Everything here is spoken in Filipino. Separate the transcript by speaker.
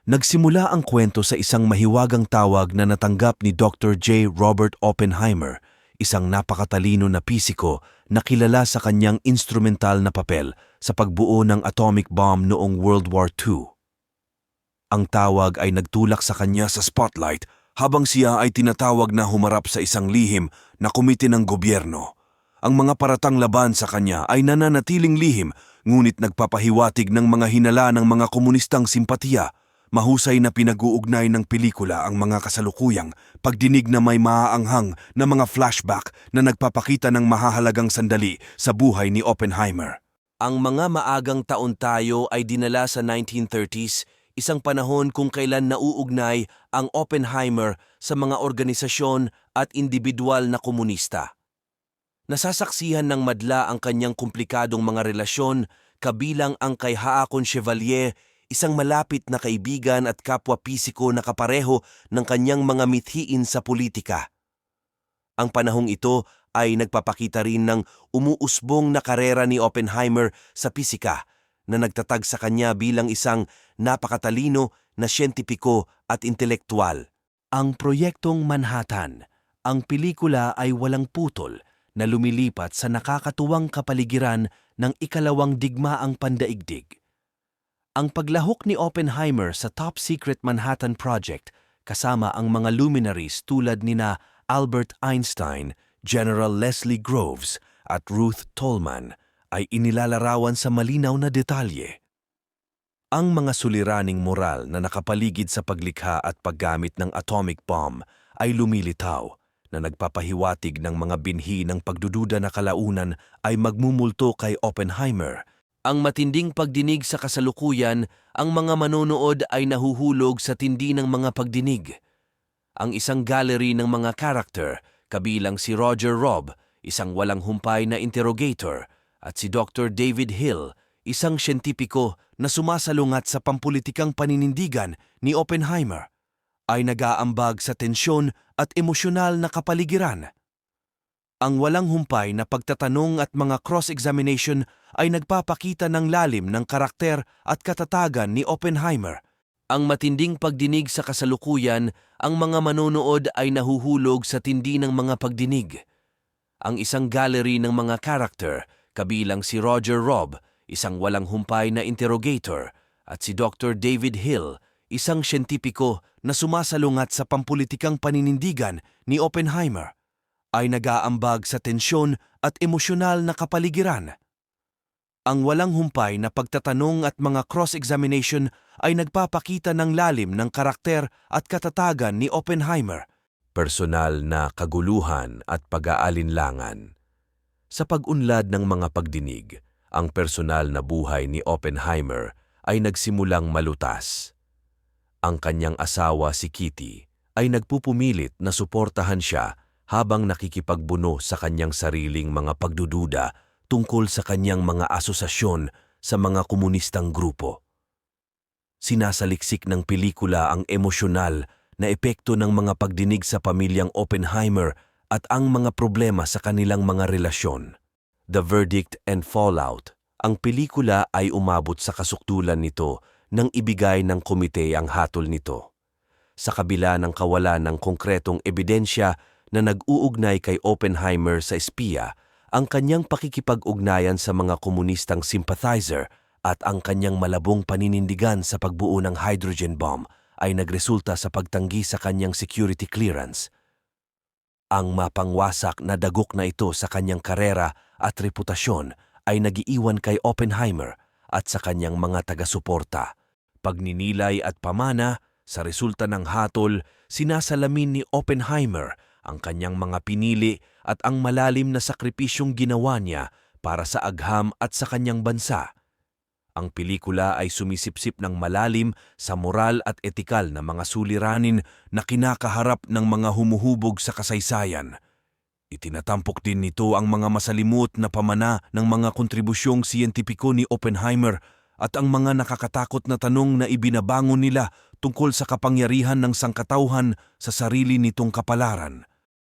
Speaker 1: Nagsimula ang kwento sa isang mahiwagang tawag na natanggap ni Dr. J. Robert Oppenheimer, isang napakatalino na pisiko na kilala sa kanyang instrumental na papel sa pagbuo ng atomic bomb noong World War II. Ang tawag ay nagtulak sa kanya sa spotlight habang siya ay tinatawag na humarap sa isang lihim na komite ng gobyerno. Ang mga paratang laban sa kanya ay nananatiling lihim, ngunit nagpapahiwatig ng mga hinala ng mga komunistang simpatiya. Mahusay na pinag-uugnay ng pelikula ang mga kasalukuyang pagdinig na may maaanghang na mga flashback na nagpapakita ng mahahalagang sandali sa buhay ni Oppenheimer. Ang mga maagang taon tayo ay dinala sa 1930s, isang panahon kung kailan nauugnay ang Oppenheimer sa mga organisasyon at individual na komunista. Nasasaksihan ng madla ang kanyang komplikadong mga relasyon, kabilang ang kay Haakon Chevalier, isang malapit na kaibigan at kapwa-pisiko na kapareho ng kanyang mga mithiin sa politika. Ang panahong ito ay nagpapakita rin ng umuusbong na karera ni Oppenheimer sa pisika na nagtatag sa kanya bilang isang napakatalino na siyentipiko at intelektual. Ang Proyektong Manhattan, ang pelikula ay walang putol na lumilipat sa nakakatuwang kapaligiran ng ikalawang digmaang pandaigdig. Ang paglahok ni Oppenheimer sa top-secret Manhattan Project kasama ang mga luminaries tulad nina Albert Einstein, General Leslie Groves at Ruth Tolman ay inilalarawan sa malinaw na detalye. Ang mga suliraning moral na nakapaligid sa paglikha at paggamit ng atomic bomb ay lumilitaw na nagpapahiwatig ng mga binhi ng pagdududa na kalaunan ay magmumulto kay Oppenheimer. Ang matinding pagdinig sa kasalukuyan, ang mga manonood ay nahuhulog sa tindi ng mga pagdinig. Ang isang gallery ng mga karakter, kabilang si Roger Robb, isang walang humpay na interrogator, at si Dr. David Hill, isang siyentipiko na sumasalungat sa pampulitikang paninindigan ni Oppenheimer, ay nag-aambag sa tensyon at emosyonal na kapaligiran. Ang walang humpay na pagtatanong at mga cross-examination ay nagpapakita ng lalim ng karakter at katatagan ni Oppenheimer. Ang matinding pagdinig sa kasalukuyan, ang mga manonood ay nahuhulog sa tindi ng mga pagdinig. Ang isang gallery ng mga karakter, kabilang si Roger Robb, isang walang humpay na interrogator, at si Dr. David Hill, isang siyentipiko na sumasalungat sa pampulitikang paninindigan ni Oppenheimer, ay nag-aambag sa tensyon at emosyonal na kapaligiran. Ang walang humpay na pagtatanong at mga cross-examination ay nagpapakita ng lalim ng karakter at katatagan ni Oppenheimer. Personal na kaguluhan at pag-aalinlangan. Sa pag-unlad ng mga pagdinig, ang personal na buhay ni Oppenheimer ay nagsimulang malutas. Ang kanyang asawa si Kitty ay nagpupumilit na suportahan siya habang nakikipagbuno sa kanyang sariling mga pagdududa tungkol sa kanyang mga asosasyon sa mga komunistang grupo. Sinasaliksik ng pelikula ang emosyonal na epekto ng mga pagdinig sa pamilyang Oppenheimer at ang mga problema sa kanilang mga relasyon. The Verdict and Fallout, ang pelikula ay umabot sa kasukdulan nito nang ibigay ng komite ang hatol nito. Sa kabila ng kawalan ng konkretong ebidensya na nag-uugnay kay Oppenheimer sa espiya, ang kanyang pakikipag-ugnayan sa mga komunistang sympathizer at ang kanyang malabong paninindigan sa pagbuo ng hydrogen bomb ay nagresulta sa pagtanggi sa kanyang security clearance. Ang mapangwasak na dagok na ito sa kanyang karera at reputasyon ay nagiiwan kay Oppenheimer at sa kanyang mga taga-suporta. Pagninilay at pamana, sa resulta ng hatol, sinasalamin ni Oppenheimer ang kanyang mga pinili at ang malalim na sakripisyong ginawa niya para sa agham at sa kanyang bansa. Ang pelikula ay sumisipsip ng malalim sa moral at etikal na mga suliranin na kinakaharap ng mga humuhubog sa kasaysayan. Itinatampok din nito ang mga masalimut na pamana ng mga kontribusyong siyentipiko ni Oppenheimer at ang mga nakakatakot na tanong na ibinabangon nila tungkol sa kapangyarihan ng sangkatauhan sa sarili nitong kapalaran.